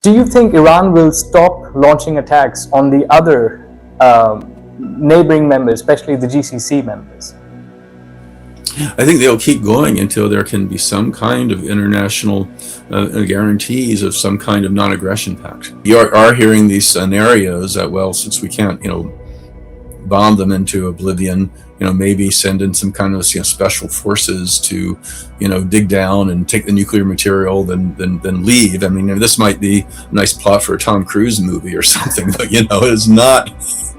Do you think Iran will stop launching attacks on the other neighboring members, especially the GCC members? I think they'll keep going until there can be some kind of international guarantees of some kind of non-aggression pact. You are hearing these scenarios that, well, since we can't, bomb them into oblivion, maybe send in some kind of special forces to, dig down and take the nuclear material, then leave. I mean, this might be a nice plot for a Tom Cruise movie or something, but it's not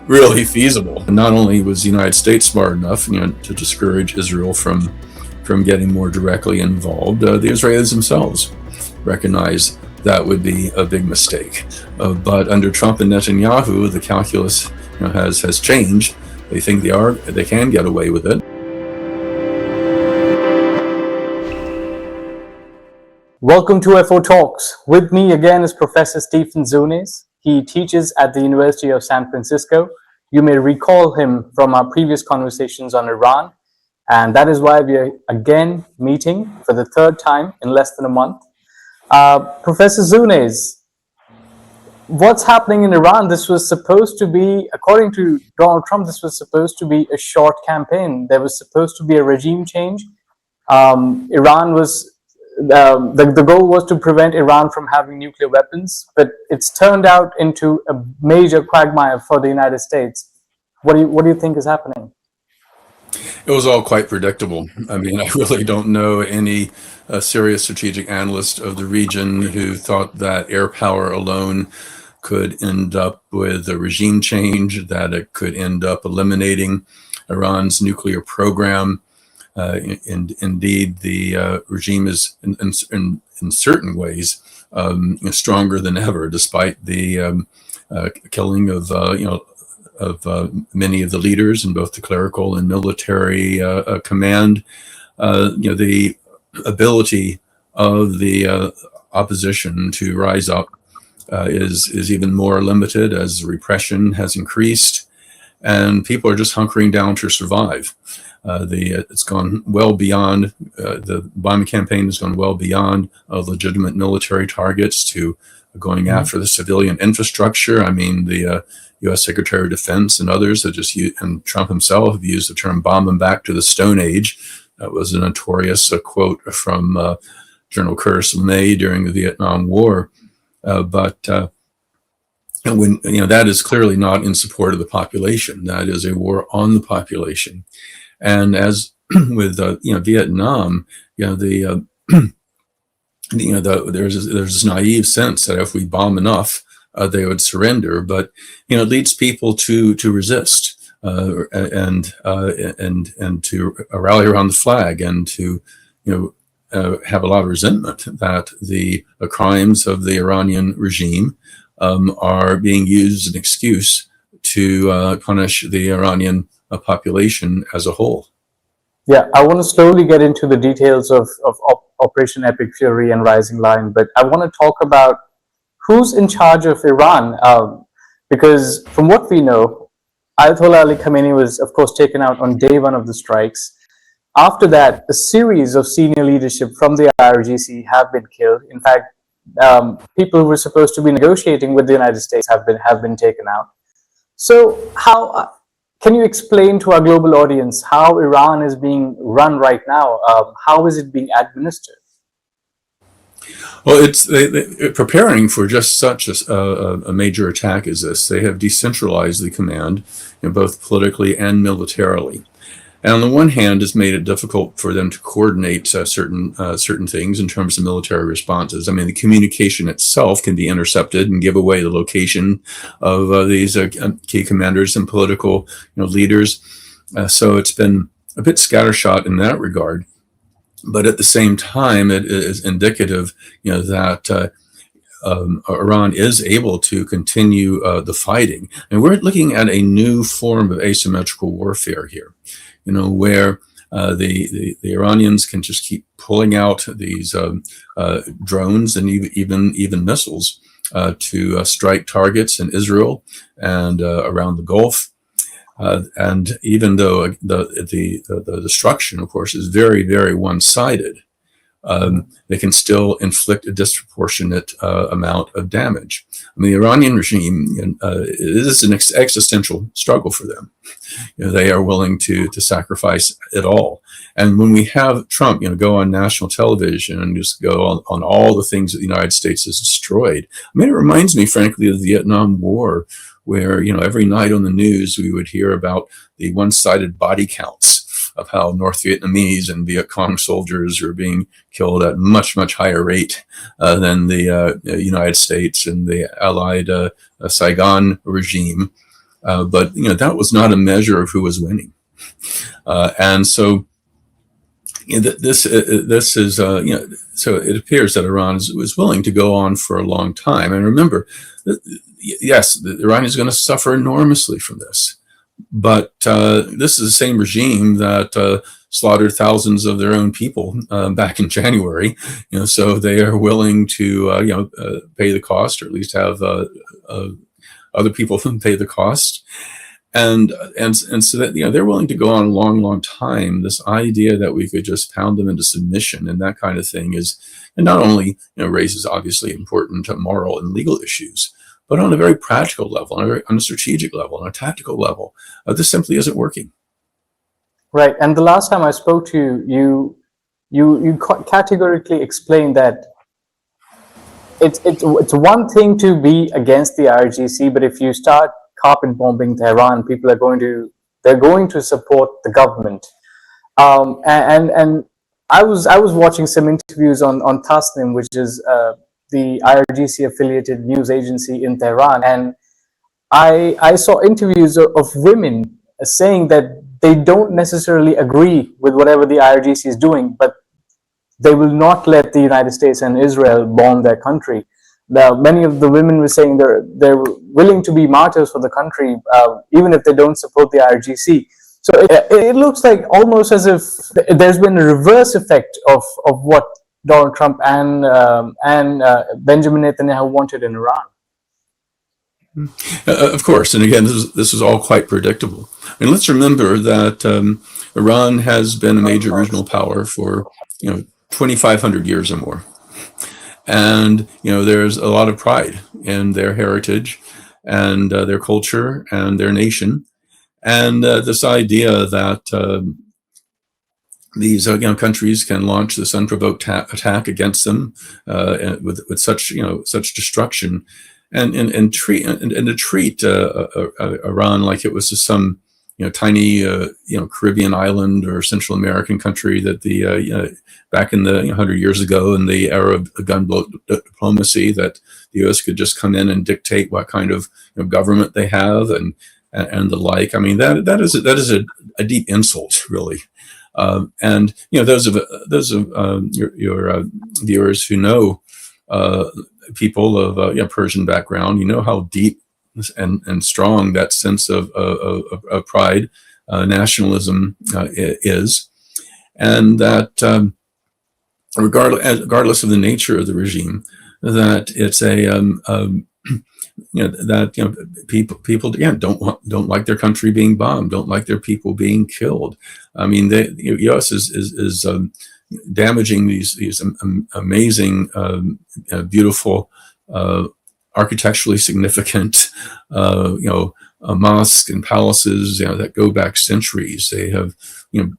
really feasible. And not only was the United States smart enough, to discourage Israel from getting more directly involved, the Israelis themselves recognize that would be a big mistake. But under Trump and Netanyahu, the calculus has changed. They think they can get away with it. Welcome to FO Talks. With me again is Professor Stephen Zunes. He teaches at the University of San Francisco. You may recall him from our previous conversations on Iran, and that is why we are again meeting for the third time in less than a month. Professor Zunes, what's happening in Iran? This was supposed to be, according to Donald Trump, this was supposed to be a short campaign. There was supposed to be a regime change. Iran was the goal was to prevent Iran from having nuclear weapons, but it's turned out into a major quagmire for the United States. What do you think is happening? It was all quite predictable. I mean, I really don't know any serious strategic analyst of the region who thought that air power alone could end up with a regime change, that it could end up eliminating Iran's nuclear program. Indeed, the regime is in certain ways stronger than ever, despite the killing of many of the leaders in both the clerical and military command. The ability of the opposition to rise up is even more limited as repression has increased, and people are just hunkering down to survive. It's gone well beyond, the bombing campaign has gone well beyond legitimate military targets to going after the civilian infrastructure. I mean, the U.S. Secretary of Defense and others have and Trump himself have used the term bomb them back to the Stone Age. That was a notorious quote from General Curtis LeMay during the Vietnam War. But when that is clearly not in support of the population. That is a war on the population. And as with Vietnam, there's this naive sense that if we bomb enough, they would surrender. But it leads people to resist and to rally around the flag and to have a lot of resentment that the crimes of the Iranian regime are being used as an excuse to punish the Iranian population as a whole. Yeah, I want to slowly get into the details of Operation Epic Fury and Rising Lion, but I want to talk about who's in charge of Iran, because from what we know, Ayatollah Ali Khamenei was, of course, taken out on day one of the strikes. After that, a series of senior leadership from the IRGC have been killed. In fact, people who were supposed to be negotiating with the United States have been taken out. So how can you explain to our global audience how Iran is being run right now? How is it being administered? Well, they're preparing for just such a major attack as this. They have decentralized the command, both politically and militarily. And on the one hand, it's made it difficult for them to coordinate certain things in terms of military responses. I mean, the communication itself can be intercepted and give away the location of these key commanders and political leaders. So it's been a bit scattershot in that regard. But at the same time, it is indicative, that Iran is able to continue the fighting. And we're looking at a new form of asymmetrical warfare here. Where the Iranians can just keep pulling out these drones and even missiles to strike targets in Israel and around the Gulf. And even though the destruction, of course, is very, very one-sided, they can still inflict a disproportionate amount of damage. I mean, the Iranian regime is an existential struggle for them. They are willing to sacrifice it all. And when we have Trump, go on national television and just go on all the things that the United States has destroyed. I mean, it reminds me, frankly, of the Vietnam War, where, every night on the news, we would hear about the one-sided body counts of how North Vietnamese and Viet Cong soldiers are being killed at much, much higher rate than the United States and the allied Saigon regime. But that was not a measure of who was winning, and so this is so it appears that Iran was willing to go on for a long time. And remember, yes, Iran is going to suffer enormously from this, but this is the same regime that slaughtered thousands of their own people back in January. So they are willing to pay the cost, or at least have other people pay the cost, and so that they're willing to go on a long, long time. This idea that we could just pound them into submission and that kind of thing and not only raises obviously important moral and legal issues, but on a very practical level, on a strategic level, on a tactical level, this simply isn't working. Right, and the last time I spoke to you, you categorically explained that it's one thing to be against the IRGC, but if you start carpet bombing Tehran, people are going to support the government. And I was watching some interviews on Tasnim, which is the IRGC affiliated news agency in Tehran, and I saw interviews of women saying that they don't necessarily agree with whatever the IRGC is doing, but they will not let the United States and Israel bomb their country. Now, many of the women were saying they're willing to be martyrs for the country, even if they don't support the IRGC. So it looks like almost as if there's been a reverse effect of what Donald Trump and Benjamin Netanyahu wanted in Iran. Of course, and again, this is all quite predictable. I mean, let's remember that Iran has been a major regional power for 2,500 years or more, and there's a lot of pride in their heritage and their culture and their nation, and this idea that these countries can launch this unprovoked attack against them with such destruction. And treat Iran like it was just some tiny Caribbean island or Central American country that the back in the 100 years ago in the era of gunboat diplomacy, that the U.S. could just come in and dictate what kind of government they have and the like. I mean, that is a deep insult, really. And those of your viewers who know people of Persian background, how deep and strong that sense of pride, nationalism is, and that regardless of the nature of the regime, that it's people don't like their country being bombed, don't like their people being killed. I mean, the U.S. is damaging these amazing, beautiful, architecturally significant, mosques and palaces, that go back centuries. They have,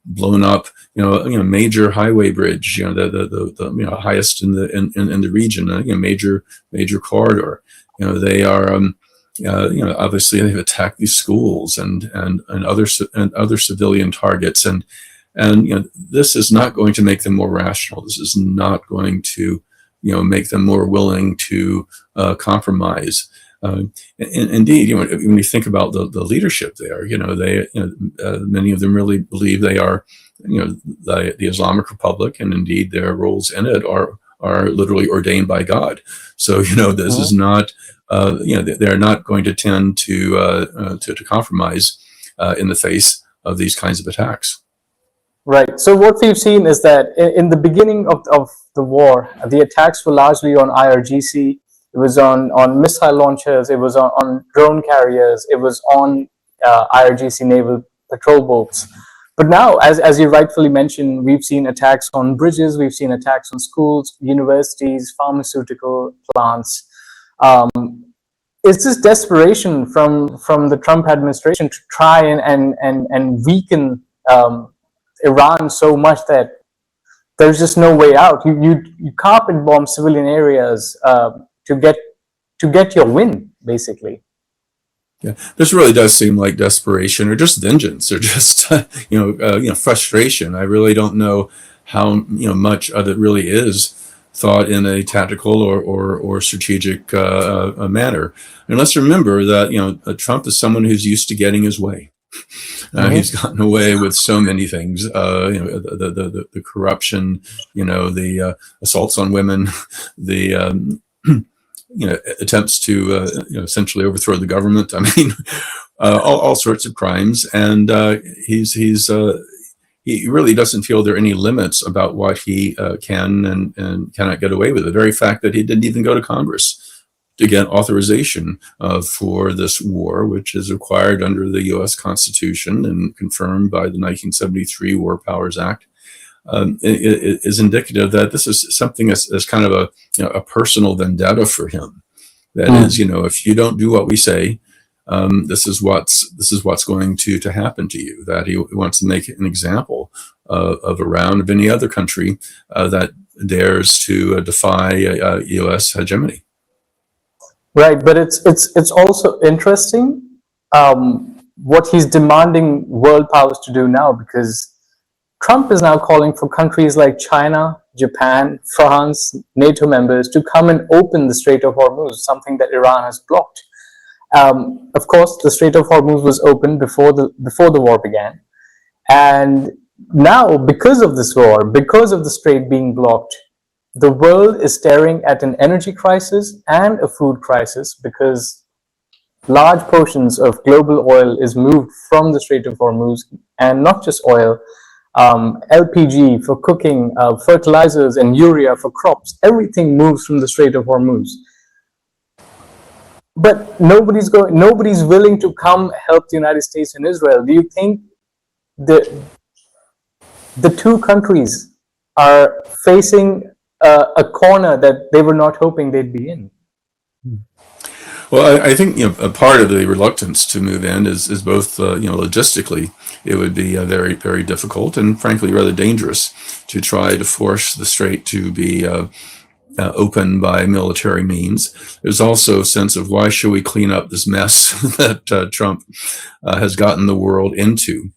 blown up, major highway bridge, the highest in the region, major corridor. They are, obviously they've attacked these schools and other civilian targets, and this is not going to make them more rational. This is not going to, make them more willing to compromise. Indeed, when you think about the leadership there, many of them really believe they are, the Islamic Republic, and indeed their roles in it are literally ordained by God. So this is not, they're not going to tend to compromise in the face of these kinds of attacks. Right. So what we've seen is that in the beginning of the war, the attacks were largely on IRGC. It was on missile launchers. It was on drone carriers. It was on IRGC naval patrol boats. But now, as you rightfully mentioned, we've seen attacks on bridges, we've seen attacks on schools, universities, pharmaceutical plants. It's this desperation from the Trump administration to try and weaken Iran so much that there's just no way out. You carpet bomb civilian areas to get your win, basically. Yeah, this really does seem like desperation, or just vengeance, or just frustration. I really don't know how much of it really is thought in a tactical or strategic manner. And let's remember that Trump is someone who's used to getting his way. He's gotten away with so many things. The corruption, the assaults on women, the attempts to essentially overthrow the government. I mean, all sorts of crimes, and he really doesn't feel there are any limits about what he can and cannot get away with. The very fact that he didn't even go to Congress to get authorization for this war, which is required under the U.S. Constitution and confirmed by the 1973 War Powers Act, is indicative that this is something as kind of a personal vendetta for him. That is, if you don't do what we say, this is what's going to happen to you. That he wants to make an example of Iran, of any other country that dares to defy U.S. hegemony. Right, but it's also interesting what he's demanding world powers to do now, because Trump is now calling for countries like China, Japan, France, NATO members to come and open the Strait of Hormuz, something that Iran has blocked. Of course, the Strait of Hormuz was opened before the war began, and now because of this war, because of the strait being blocked, the world is staring at an energy crisis and a food crisis, because large portions of global oil is moved from the Strait of Hormuz, and not just oil, LPG for cooking, fertilizers and urea for crops. Everything moves from the Strait of Hormuz. But nobody's willing to come help the United States and Israel. Do you think the two countries are facing a corner that they were not hoping they'd be in? Well, I think a part of the reluctance to move in is both logistically, it would be very, very difficult and frankly rather dangerous to try to force the strait to be open by military means. There's also a sense of, why should we clean up this mess that Trump has gotten the world into?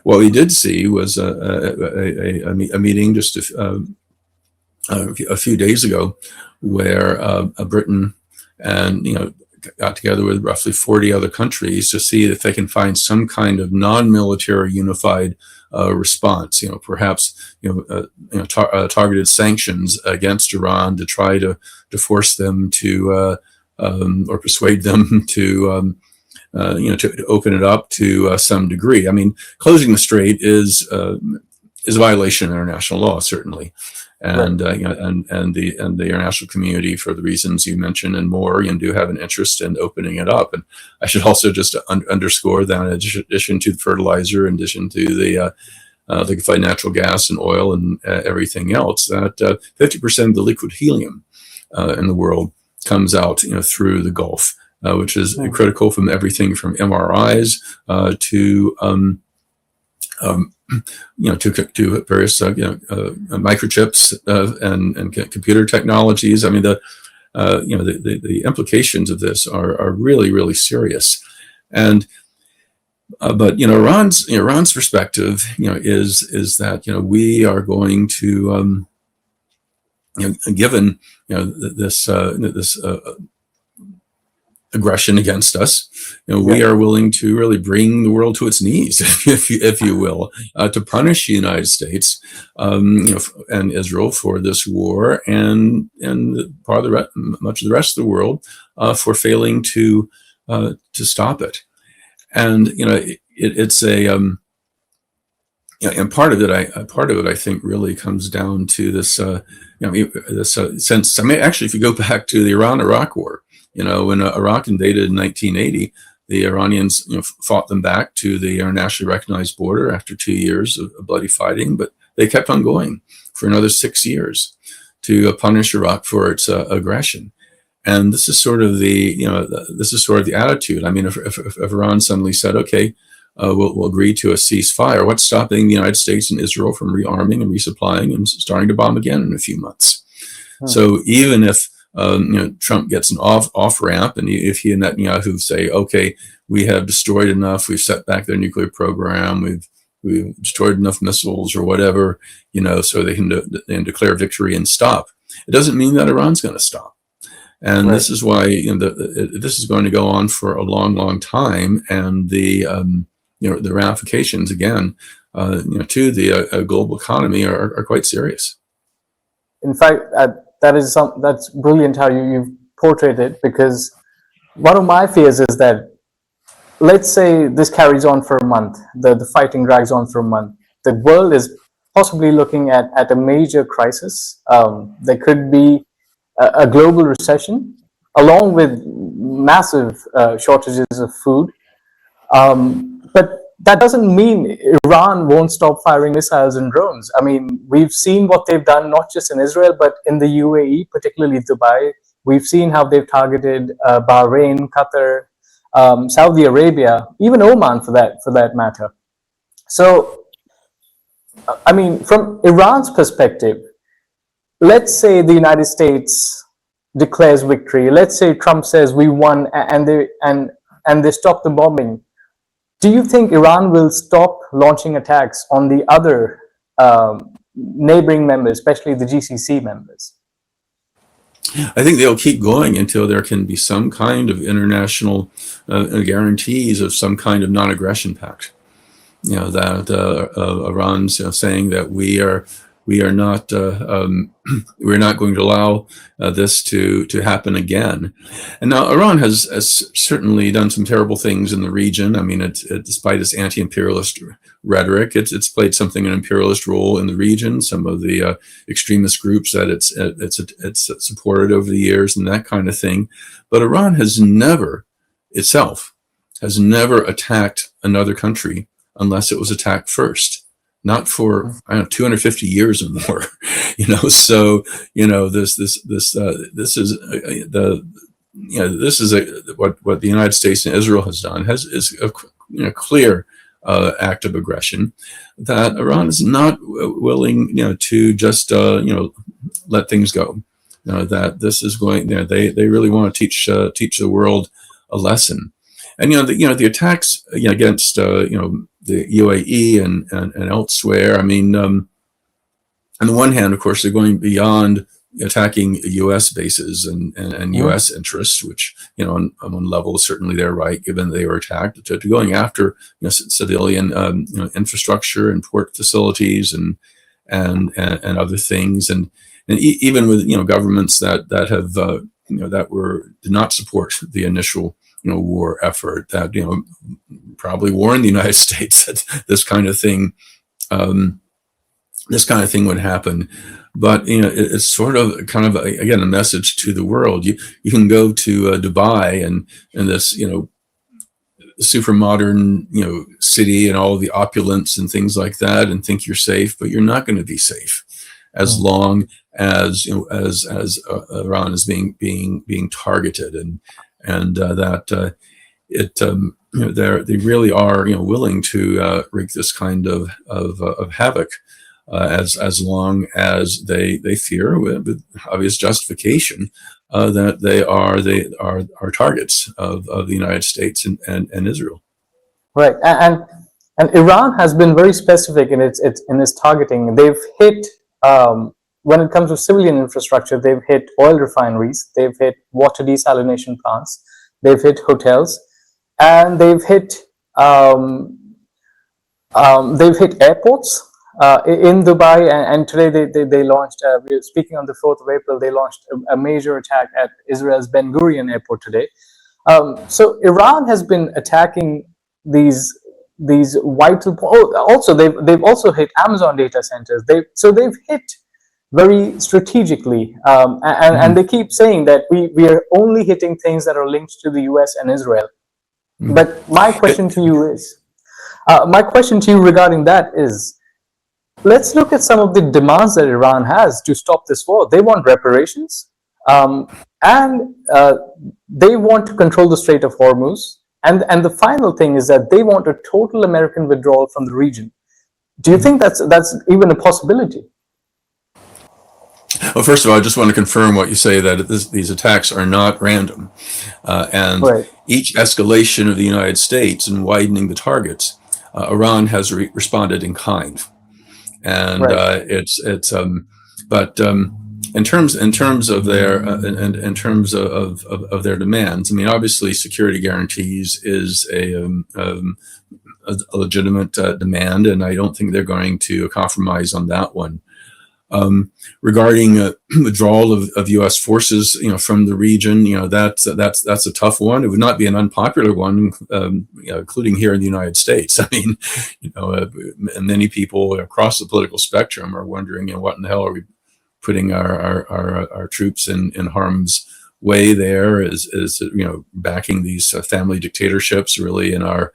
What we did see was a meeting just a few days ago where Britain and got together with roughly 40 other countries to see if they can find some kind of non-military unified response. Perhaps targeted sanctions against Iran to try to force them to or persuade them to open it up to some degree. I mean, closing the strait is a violation of international law, certainly. And and the international community, for the reasons you mentioned and more, do have an interest in opening it up. And I should also just underscore that, in addition to the fertilizer, in addition to the liquefied natural gas and oil and everything else, that 50% of the liquid helium in the world comes out through the Gulf, which is critical from everything from MRIs to to various microchips and computer technologies. I mean, the implications of this are really, really serious. And but Iran's perspective is that we are going to given this aggression against us, we are willing to really bring the world to its knees, if you will, to punish the United States, and Israel for this war, and part of much of the rest of the world for failing to stop it. And it's a and part of it I think really comes down to this this sense. I mean, actually, if you go back to the Iran-Iraq War, when Iraq invaded in 1980, the Iranians fought them back to the internationally recognized border after 2 years of bloody fighting, but they kept on going for another 6 years to punish Iraq for its aggression. And this is sort of the attitude. I mean, if Iran suddenly said, okay, we'll agree to a ceasefire, what's stopping the United States and Israel from rearming and resupplying and starting to bomb again in a few months? So even if Trump gets an off ramp, and if he and Netanyahu say, okay, we have destroyed enough, we've set back their nuclear program, we've destroyed enough missiles or whatever, so they can declare victory and stop. It doesn't mean that Iran's going to stop. And this is why this is going to go on for a long, long time, and the the ramifications again, to the global economy are quite serious. In fact, that's brilliant how you've portrayed it, because one of my fears is that, let's say this carries on for a month, the fighting drags on for a month, the world is possibly looking at a major crisis. There could be a global recession, along with massive shortages of food. But that doesn't mean Iran won't stop firing missiles and drones. I mean, we've seen what they've done, not just in Israel, but in the UAE, particularly Dubai. We've seen how they've targeted Bahrain, Qatar, Saudi Arabia, even Oman for that matter. So, I mean, from Iran's perspective, let's say the United States declares victory. Let's say Trump says we won, and they stop the bombing. Do you think Iran will stop launching attacks on the other neighboring members, especially the GCC members? I think they'll keep going until there can be some kind of international guarantees of some kind of non-aggression pact. That Iran's saying that we're not going to allow this to happen again. And now Iran has certainly done some terrible things in the region. I mean, despite its anti-imperialist rhetoric, it's played an imperialist role in the region. Some of the extremist groups that it's supported over the years and that kind of thing. But Iran has never attacked another country unless it was attacked first. Not for 250 years or more, So this is what the United States and Israel has done is a clear act of aggression that Iran is not willing to just let things go. That this is going. They really want to teach the world a lesson. And the attacks against the UAE and elsewhere. I mean, on the one hand, of course, they're going beyond attacking U.S. bases and U.S. interests, which on one level certainly they're right, given they were attacked, to going after civilian infrastructure and port facilities and other things, and even with governments that have did not support the initial war effort, that probably warned the United States that this kind of thing would happen. But it's sort of again a message to the world. You can go to Dubai and this super modern city and all the opulence and things like that, and think you're safe, but you're not going to be safe as long as Iran is being targeted, and that they really are willing to wreak this kind of havoc as long as they fear, with obvious justification, that they are targets of the United States and Israel. Right, and Iran has been very specific in its targeting. They've hit when it comes to civilian infrastructure, they've hit oil refineries, they've hit water desalination plants, they've hit hotels, and they've hit airports in Dubai. And today they launched. Speaking on the 4th of April, they launched a major attack at Israel's Ben Gurion airport today. So Iran has been attacking these vital. Also, they've also hit Amazon data centers. They've hit very strategically, and they keep saying that we are only hitting things that are linked to the US and Israel. But my question to you is, my question to you regarding that is, let's look at some of the demands that Iran has to stop this war. They want reparations, and they want to control the Strait of Hormuz. And the final thing is that they want a total American withdrawal from the region. Do you think that's even a possibility? Well, first of all, I just want to confirm what you say, that these attacks are not random. And Right. each escalation of the United States in widening the targets, Iran has responded in kind. And Right. but in terms of their in terms of their demands, I mean, obviously, security guarantees is a legitimate demand, and I don't think they're going to compromise on that one. Regarding withdrawal of U.S. forces, from the region, that's a tough one. It would not be an unpopular one, including here in the United States. I mean, many people across the political spectrum are wondering, what in the hell are we putting our troops in harm's way there? Is backing these family dictatorships really in our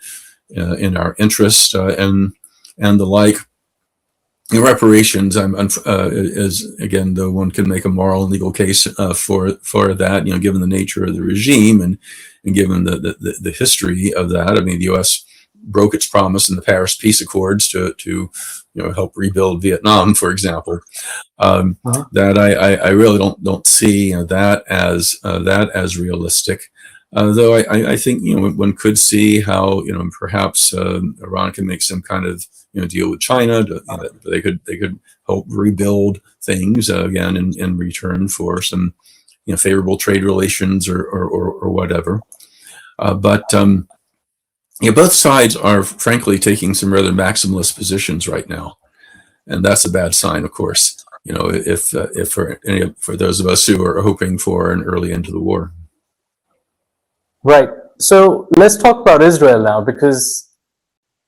interest, and the like. Reparations is, again, though one could make a moral and legal case for that, given the nature of the regime and given the history of that. I mean, the U.S. broke its promise in the Paris Peace Accords to help rebuild Vietnam, for example. That I really don't see that as realistic. Though I think one could see how perhaps Iran can make some kind of deal with China. They could help rebuild things again in return for some favorable trade relations or whatever. But both sides are frankly taking some rather maximalist positions right now, and that's a bad sign, of course. If for those of us who are hoping for an early end to the war. Right. So let's talk about Israel now, because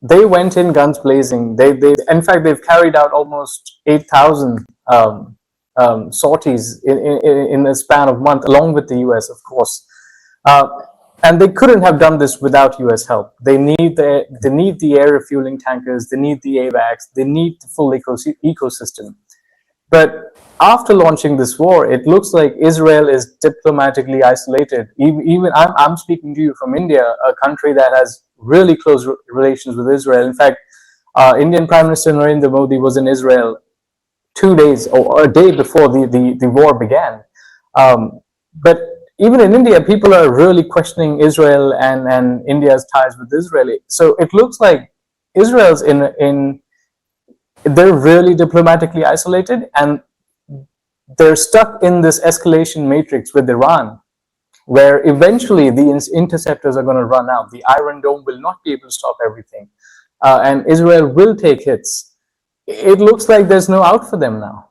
they went in guns blazing. In fact, they've carried out almost 8,000 sorties in a span of a month, along with the US, of course. And they couldn't have done this without US help. They need the air refueling tankers. They need the AVACs. They need the full ecosystem. But after launching this war, it looks like Israel is diplomatically isolated. Even I'm speaking to you from India, a country that has really close relations with Israel. In fact, Indian Prime Minister Narendra Modi was in Israel 2 days or a day before the war began. But even in India, people are really questioning Israel and India's ties with Israel. So it looks like Israel's they're really diplomatically isolated, and they're stuck in this escalation matrix with Iran, where eventually the interceptors are going to run out. The Iron Dome will not be able to stop everything, and Israel will take hits. It looks like there's no out for them now.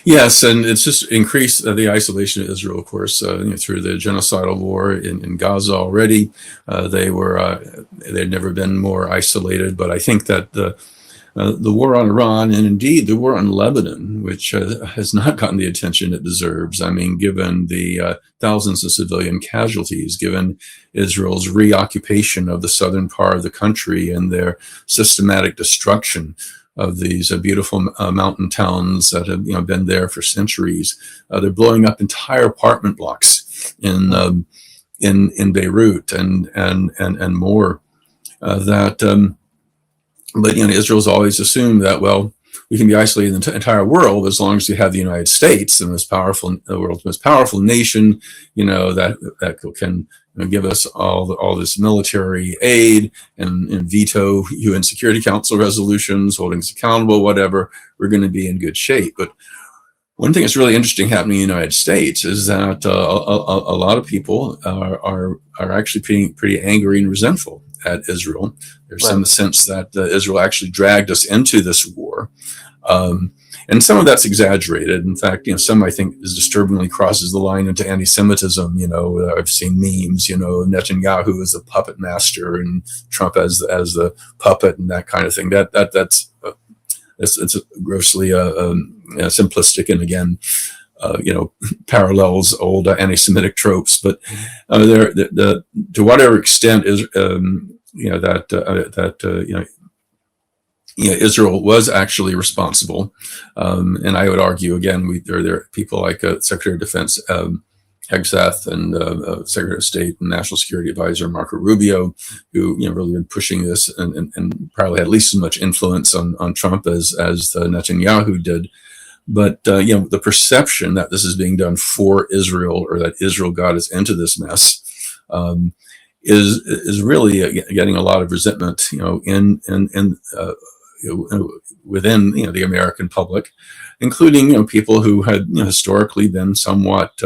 Yes, and it's just increased the isolation of Israel, of course, through the genocidal war in Gaza already. They'd never been more isolated, but I think that the war on Iran, and indeed the war on Lebanon, which has not gotten the attention it deserves. I mean, given the thousands of civilian casualties, given Israel's reoccupation of the southern part of the country and their systematic destruction of these beautiful mountain towns that have been there for centuries. They're blowing up entire apartment blocks in Beirut and more. But Israel's always assumed that, well, we can be isolated in the entire world as long as we have the United States, the world's most powerful nation, that can give us all this military aid and veto UN Security Council resolutions, holding us accountable, whatever. We're going to be in good shape. But one thing that's really interesting happening in the United States is that a lot of people are actually pretty angry and resentful at Israel. There's some sense that Israel actually dragged us into this war. And some of that's exaggerated. In fact, some I think is disturbingly crosses the line into anti-Semitism. I've seen memes, Netanyahu as a puppet master and Trump as the puppet and that kind of thing. That's grossly simplistic and again parallels old anti-Semitic tropes, but to whatever extent is Israel was actually responsible, and I would argue again, there are people like Secretary of Defense Hegseth and Secretary of State and National Security Advisor Marco Rubio, who really been pushing this and probably had at least as much influence on Trump as Netanyahu did. But the perception that this is being done for Israel, or that Israel got us into this mess, is really getting a lot of resentment, within the American public, including people who had historically been somewhat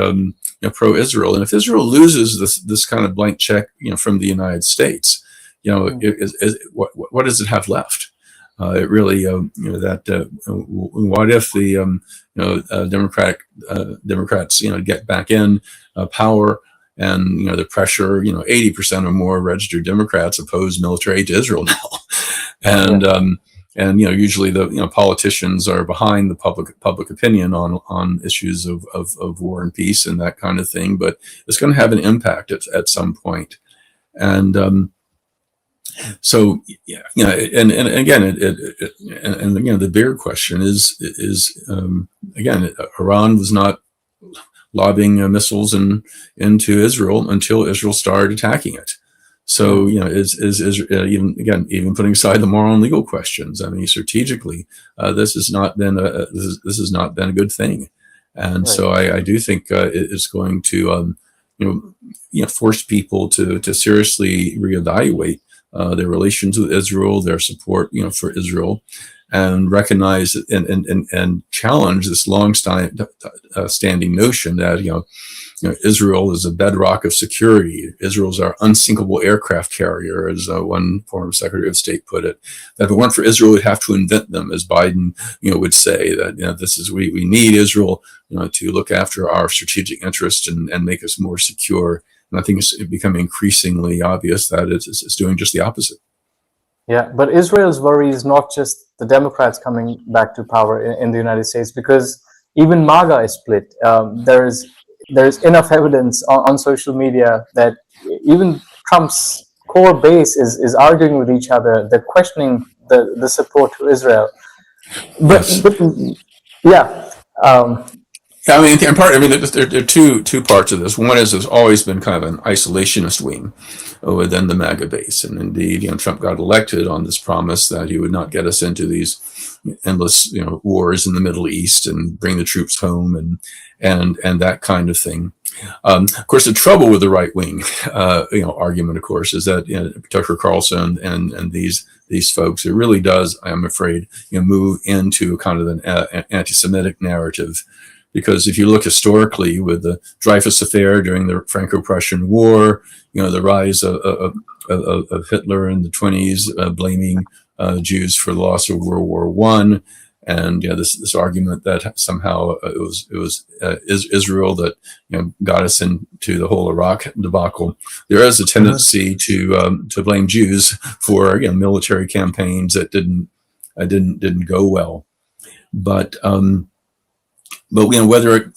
pro-Israel. And if Israel loses this kind of blank check from the United States, what does it have left? It really what if the Democrats get back in power, and the pressure, 80% or more registered Democrats oppose military aid to Israel now, and usually the politicians are behind the public opinion on issues of war and peace and that kind of thing, but it's going to have an impact at some point. And so and again, the bigger question is again, Iran was not lobbing missiles into Israel until Israel started attacking it. So is even putting aside the moral and legal questions, I mean, strategically, this has not been a good thing, and right. So I do think it's going to force people to seriously reevaluate their relations with Israel, their support for Israel, and recognize and challenge this long-standing notion that Israel is a bedrock of security. Israel is our unsinkable aircraft carrier, as one former Secretary of State put it. That if it weren't for Israel, we'd have to invent them, as Biden would say. That we need Israel to look after our strategic interests and make us more secure. And I think it's becoming increasingly obvious that it's doing just the opposite. Yeah, but Israel's worry is not just the Democrats coming back to power in the United States, because even MAGA is split. There's enough evidence on social media that even Trump's core base is arguing with each other. They're questioning the support to Israel. But yeah. I mean, there are two parts of this. One is there's always been kind of an isolationist wing within the MAGA base, and indeed, Trump got elected on this promise that he would not get us into these endless, wars in the Middle East and bring the troops home and that kind of thing. Of course, the trouble with the right wing, argument, of course, is that Tucker Carlson and these folks, it really does, I'm afraid, move into kind of an anti-Semitic narrative. Because if you look historically with the Dreyfus Affair during the Franco-Prussian War, the rise of Hitler in the 1920s, blaming Jews for the loss of World War I, and this argument that somehow it was Israel that got us into the whole Iraq debacle. There is a tendency to blame Jews for military campaigns that didn't go well, but whether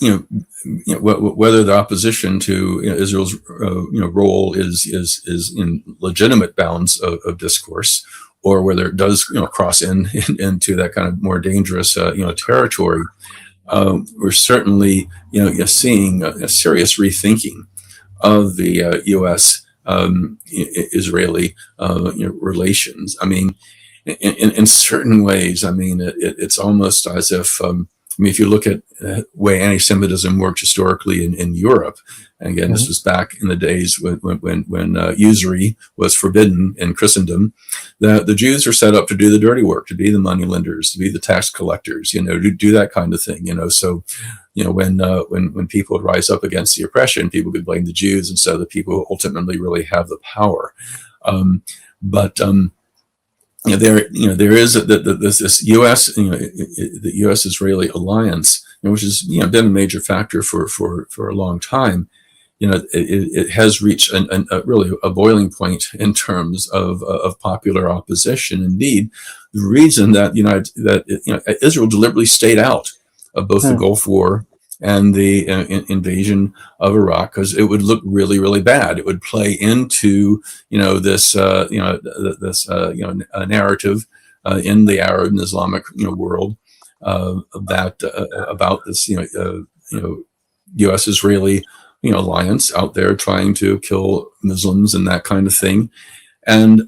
whether the opposition to Israel's role is in legitimate bounds of discourse, or whether it does cross into that kind of more dangerous territory, we're certainly seeing a serious rethinking of the U.S. Israeli relations. I mean, in certain ways, it's almost as if if you look at the way anti-Semitism worked historically in Europe, and again, this was back in the days when usury was forbidden in Christendom, the Jews are set up to do the dirty work, to be the money lenders, to be the tax collectors, to do that kind of thing, So, when people would rise up against the oppression, people could blame the Jews instead of the people who ultimately really have the power. There is this U.S. The U.S.-Israeli alliance, which has been a major factor for a long time. It has reached really a boiling point in terms of popular opposition. Indeed, the reason that Israel deliberately stayed out of both the Gulf War and the invasion of Iraq, because it would look really, really bad. It would play into this narrative in the Arab and Islamic world that about this U.S.-Israeli alliance out there trying to kill Muslims and that kind of thing. And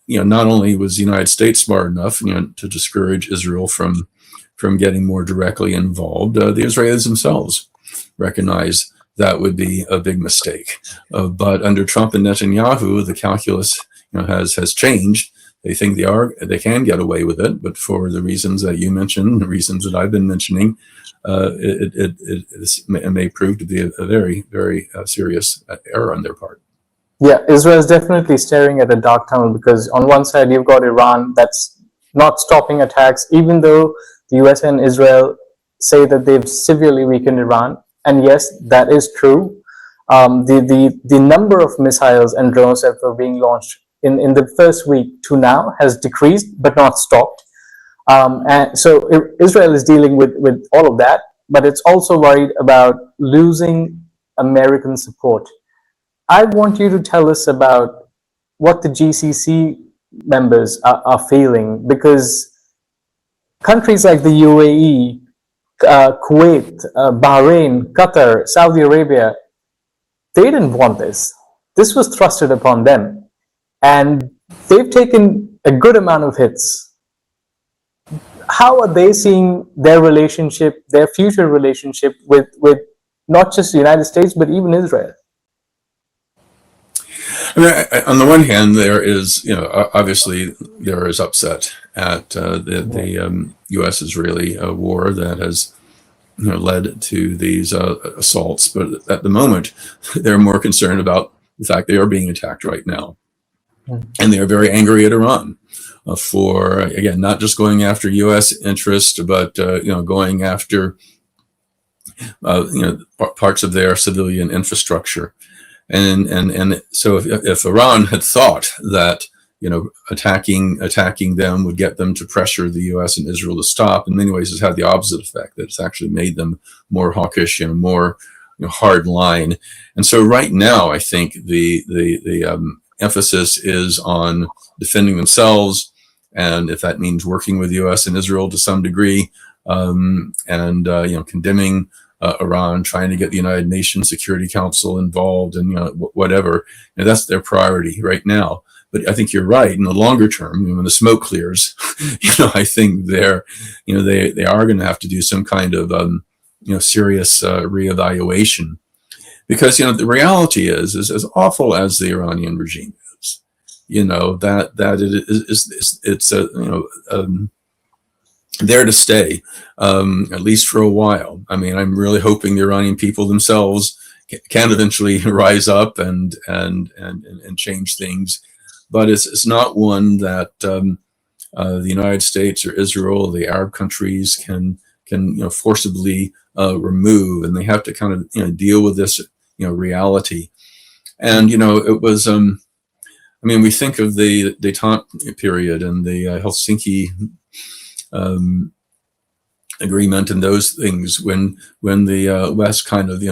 not only was the United States smart enough to discourage Israel from getting more directly involved, the Israelis themselves recognize that would be a big mistake. But under Trump and Netanyahu, the calculus has changed. They think they can get away with it, but for the reasons that you mentioned, the reasons that I've been mentioning, it may prove to be a very, very serious error on their part. Yeah, Israel is definitely staring at a dark tunnel, because on one side you've got Iran that's not stopping attacks, even though the US and Israel say that they've severely weakened Iran. And yes, that is true. The number of missiles and drones that were being launched in the first week to now has decreased, but not stopped. And so Israel is dealing with all of that, but it's also worried about losing American support. I want you to tell us about what the GCC members are feeling, because countries like the UAE, Kuwait, Bahrain, Qatar, Saudi Arabia, they didn't want this. This was thrusted upon them, and they've taken a good amount of hits. How are they seeing their relationship, their future relationship with not just the United States, but even Israel? I mean, on the one hand, there is, obviously there is upset at the U.S.-Israeli war that has, led to these assaults. But at the moment, they're more concerned about the fact they are being attacked right now, and they are very angry at Iran for, again, not just going after U.S. interest, but going after parts of their civilian infrastructure. And so if Iran had thought that attacking them would get them to pressure the U.S. and Israel to stop, in many ways it's had the opposite effect, that it's actually made them more hawkish and more hard line. And so right now, I think the emphasis is on defending themselves, and if that means working with the U.S. and Israel to some degree, and condemning Iran, trying to get the United Nations Security Council involved, and whatever. That's their priority right now. But I think you're right. In the longer term, when the smoke clears, I think they are going to have to do some kind of serious reevaluation, because the reality is as awful as the Iranian regime is, that it's there to stay, at least for a while. I mean, I'm really hoping the Iranian people themselves can eventually rise up and change things, but it's not one that the United States or Israel, the Arab countries can forcibly remove, and they have to kind of deal with this reality. And it was we think of the détente period and the Helsinki agreement and those things, when the West kind of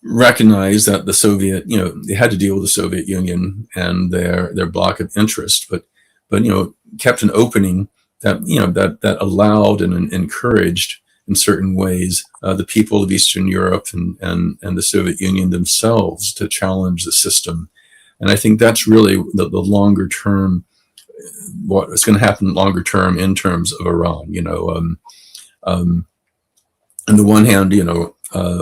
recognized that the Soviet, they had to deal with the Soviet Union and their block of interest, but kept an opening that that allowed and encouraged in certain ways the people of Eastern Europe and the Soviet Union themselves to challenge the system. And I think that's really the longer term, what is going to happen longer term in terms of Iran. On the one hand,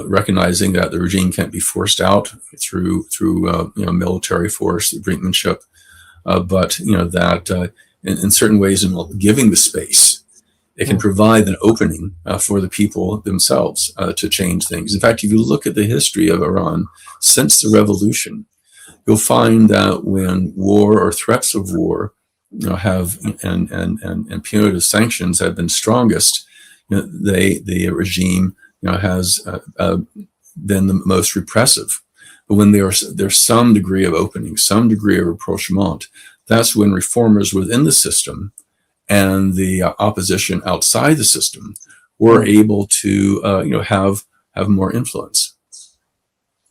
recognizing that the regime can't be forced out through military force, brinkmanship, but that in certain ways, in giving the space, it can provide an opening for the people themselves to change things. In fact, if you look at the history of Iran since the revolution, you'll find that when war or threats of war have and punitive sanctions have been strongest, the regime has been the most repressive. But when there's some degree of opening, some degree of rapprochement, that's when reformers within the system and the opposition outside the system were able to have more influence.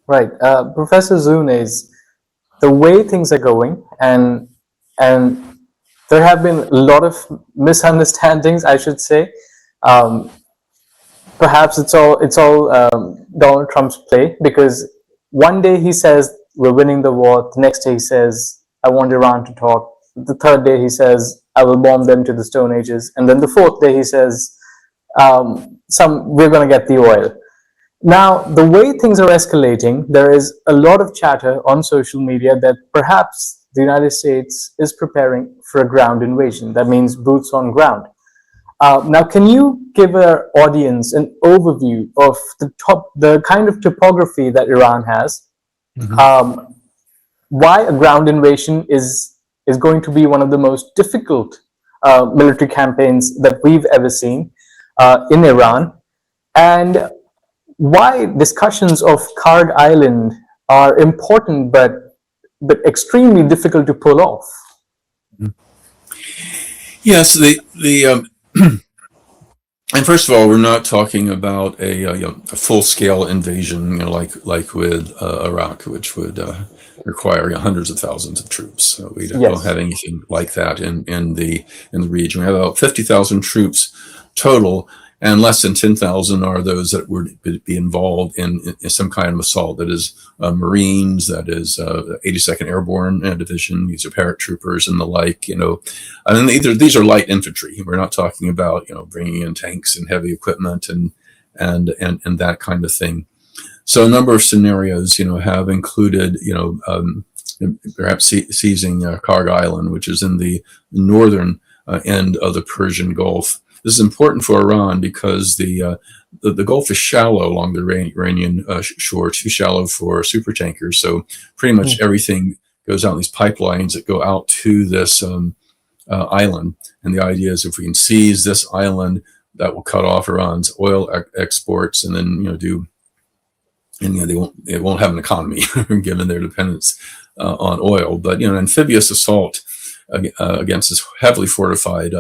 Right. Professor Zunes, the way things are going, and there have been a lot of misunderstandings, I should say. Um, Perhaps it's all Donald Trump's play, because one day he says we're winning the war, the next day he says I want Iran to talk, the third day he says I will bomb them to the Stone Ages, and then the fourth day he says we're going to get the oil. Now, the way things are escalating, there is a lot of chatter on social media that perhaps the United States is preparing for a ground invasion. That means boots on ground. Now, can you give our audience an overview of the kind of topography that Iran has? Mm-hmm. Why a ground invasion is going to be one of the most difficult military campaigns that we've ever seen in Iran, and why discussions of Karg Island are important but extremely difficult to pull off. Yes, and first of all, we're not talking about a full-scale invasion, like with Iraq, which would require hundreds of thousands of troops. So we don't have anything like that in the region. We have about 50,000 troops total, and less than 10,000 are those that would be involved in some kind of assault. That is Marines, that is 82nd Airborne Division. These are paratroopers and the like. And these are light infantry. We're not talking about bringing in tanks and heavy equipment and that kind of thing. So a number of scenarios have included perhaps seizing Karg Island, which is in the northern end of the Persian Gulf. This is important for Iran because the Gulf is shallow along the Iranian shore, too shallow for super tankers. So pretty much everything goes out these pipelines that go out to this island. And the idea is if we can seize this island, that will cut off Iran's oil exports, and then they won't have an economy given their dependence on oil. But an amphibious assault against this heavily fortified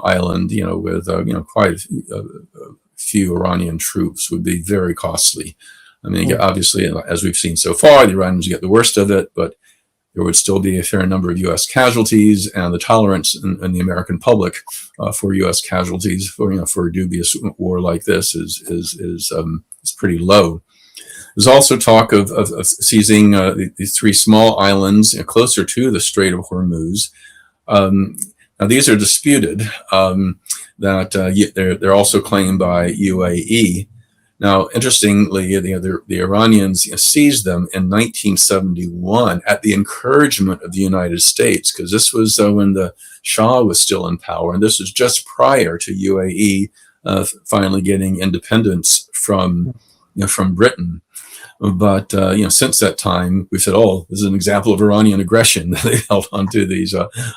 island, with quite a few Iranian troops would be very costly. I mean, obviously, as we've seen so far, the Iranians get the worst of it, but there would still be a fair number of U.S. casualties, and the tolerance in the American public for U.S. casualties for a dubious war like this is pretty low. There's also talk of seizing these three small islands closer to the Strait of Hormuz. Now these are disputed. That they're also claimed by UAE. Now, interestingly, the Iranians seized them in 1971 at the encouragement of the United States, because this was when the Shah was still in power, and this was just prior to UAE finally getting independence from Britain. But since that time, we said, "Oh, this is an example of Iranian aggression." They held onto these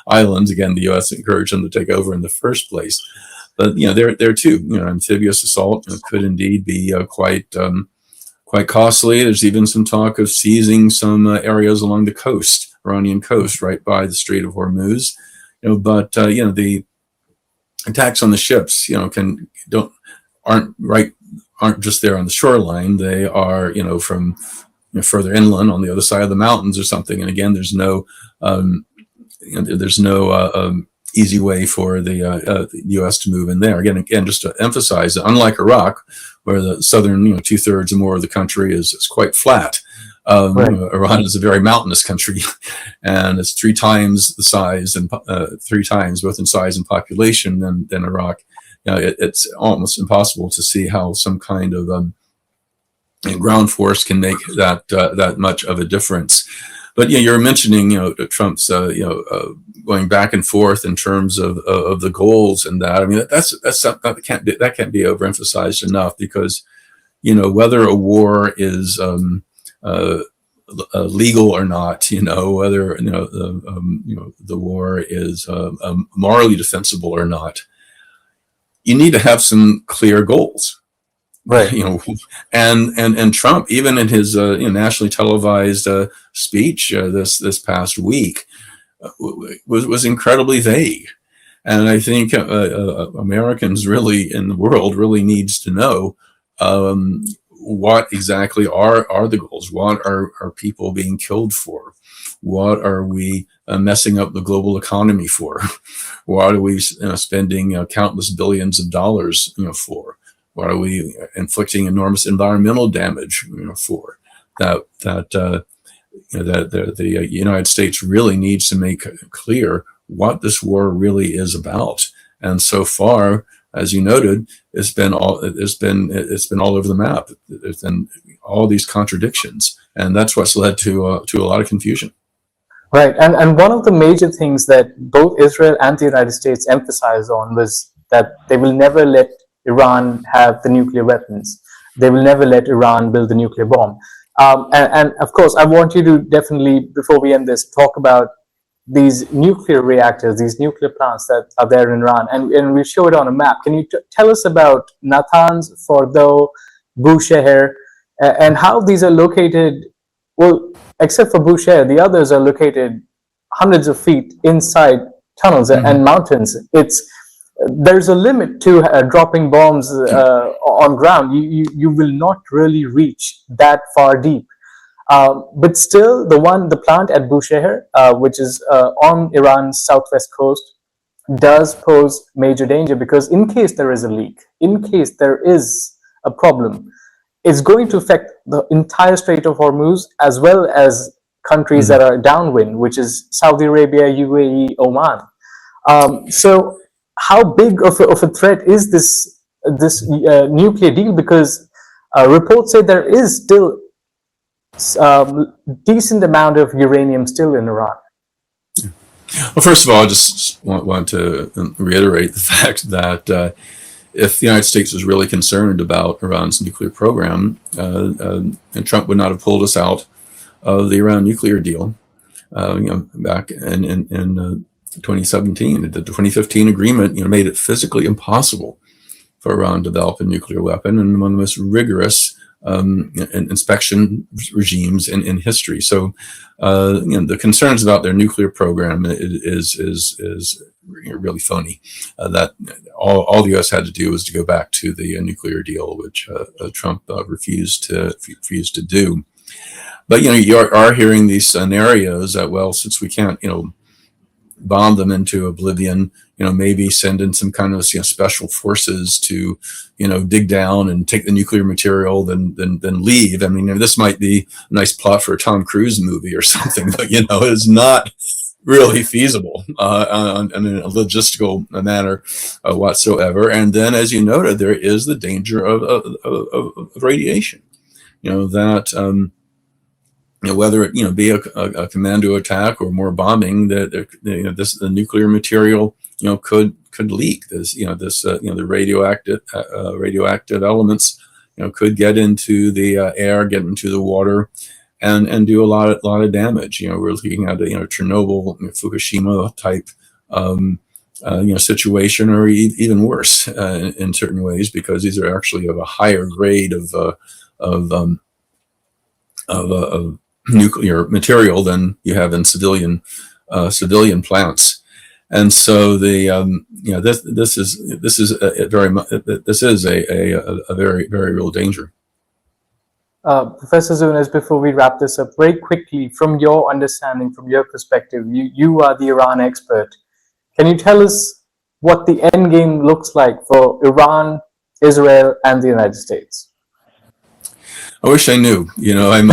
islands. Again, the U.S. encouraged them to take over in the first place. But there too, amphibious assault could indeed be quite costly. There's even some talk of seizing some areas along the coast, Iranian coast, right by the Strait of Hormuz. But the attacks on the ships, aren't just there on the shoreline. They are, from further inland on the other side of the mountains or something. And again, there's no easy way for the U.S. to move in there. Again, just to emphasize that unlike Iraq, where the southern, 2/3 or more of the country is quite flat, right. Iran is a very mountainous country, and it's 3 times the size and 3 times both in size and population than Iraq. It's almost impossible to see how some kind of ground force can make that much of a difference. But you're mentioning Trump's going back and forth in terms of the goals and that. I mean that can't be overemphasized enough, because whether a war is legal or not, whether the war is morally defensible or not, you need to have some clear goals. Right. And Trump, even in his nationally televised speech this past week, was incredibly vague. And I think Americans really in the world really needs to know what exactly are the goals? What are people being killed for? What are we messing up the global economy for? What are we spending countless billions of dollars for? What are we inflicting enormous environmental damage for? That the United States really needs to make clear what this war really is about. And so far, as you noted, it's been all over the map. There's been all these contradictions, and that's what's led to a lot of confusion. Right, and one of the major things that both Israel and the United States emphasized on was that they will never let Iran have the nuclear weapons. They will never let Iran build the nuclear bomb. And of course, I want you to definitely, before we end this, talk about these nuclear reactors, these nuclear plants that are there in Iran, and we show it on a map. Can you tell us about Natanz, Fordo, Bushehr, and how these are located? Well, except for Bushehr, the others are located hundreds of feet inside tunnels and mountains. There's a limit to dropping bombs on ground. You will not really reach that far deep. But still, the plant at Bushehr, which is on Iran's southwest coast, does pose major danger, because in case there is a leak, in case there is a problem, it's going to affect the entire Strait of Hormuz, as well as countries that are downwind, which is Saudi Arabia, UAE, Oman. So how big of a threat is this nuclear deal? Because reports say there is still decent amount of uranium still in Iran. Well, first of all, I just want to reiterate the fact that if the United States was really concerned about Iran's nuclear program, and Trump would not have pulled us out of the Iran nuclear deal, back in 2017. The 2015 agreement, made it physically impossible for Iran to develop a nuclear weapon, and one of the most rigorous inspection regimes in history. So, the concerns about their nuclear program is really phony. That all the U.S. had to do was to go back to the nuclear deal, which Trump refused to do. But you are hearing these scenarios that, well, since we can't bomb them into oblivion, maybe send in some kind of special forces to dig down and take the nuclear material, then leave. I mean, this might be a nice plot for a Tom Cruise movie or something, but it's not really feasible in a logistical manner whatsoever. And then, as you noted, there is the danger of radiation. That whether it be a commando attack or more bombing, that the nuclear material could leak. The radioactive elements could get into the air, get into the water, and do a lot of damage. We're looking at a Chernobyl, Fukushima type situation, or even worse in certain ways, because these are actually of a higher grade of nuclear material than you have in civilian plants. And so this is a very, very real danger. Professor Zunes, before we wrap this up, very quickly, from your understanding, from your perspective, you are the Iran expert. Can you tell us what the end game looks like for Iran, Israel, and the United States? I wish I knew. I'm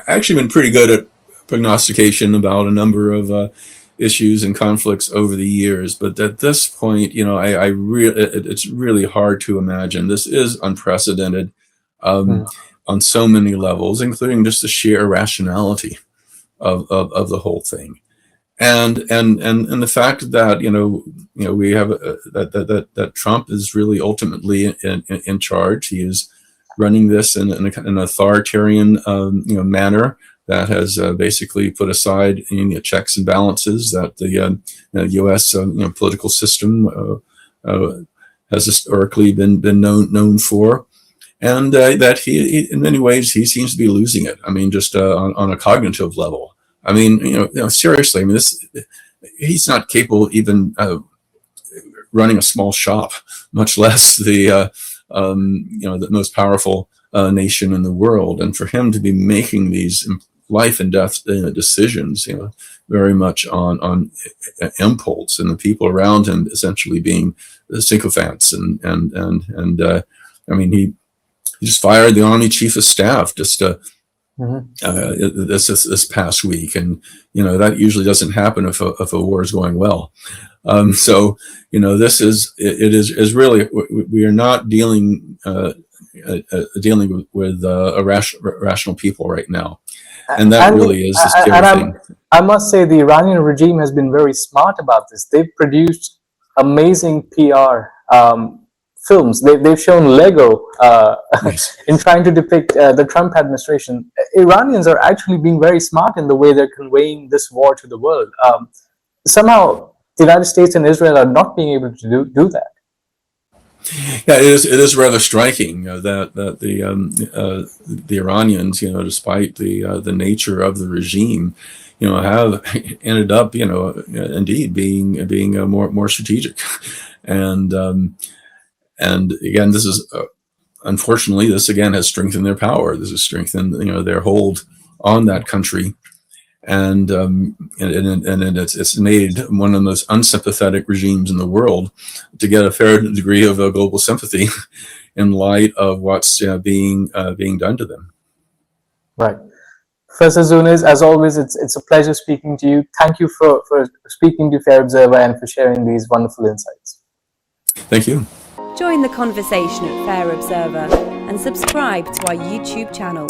actually been pretty good at prognostication about a number of issues and conflicts over the years, but at this point, it's really hard to imagine. This is unprecedented on so many levels, including just the sheer irrationality of the whole thing. And the fact that we have that Trump is really ultimately in charge. He is running this in an authoritarian manner that has basically put aside checks and balances that the U.S. Political system has historically been known for, and that he in many ways he seems to be losing it. I mean, just on a cognitive level. I mean, seriously. I mean, he's not capable even running a small shop, much less the the most powerful nation in the world. And for him to be making these life and death decisions, very much on impulse, and the people around him essentially being sycophants, and I mean, he just fired the Army Chief of Staff just this past week, and that usually doesn't happen if a war is going well. So this is really, we are not dealing with rational people right now, and that really is the scary thing. I must say the Iranian regime has been very smart about this. They've produced amazing PR films. They've shown Lego Yes. in trying to depict the Trump administration. Iranians are actually being very smart in the way they're conveying this war to the world. Somehow, the United States and Israel are not being able to do that. Yeah, it is rather striking that the Iranians, despite the nature of the regime, have ended up, indeed being more strategic, and again, this is unfortunately, this again has strengthened their power. This has strengthened their hold on that country, and it's made one of the most unsympathetic regimes in the world to get a fair degree of global sympathy in light of what's being done to them. Right. Professor Zunes, as always, it's a pleasure speaking to you. Thank you for speaking to Fair Observer and for sharing these wonderful insights. Thank you. Join the conversation at Fair Observer and subscribe to our YouTube channel.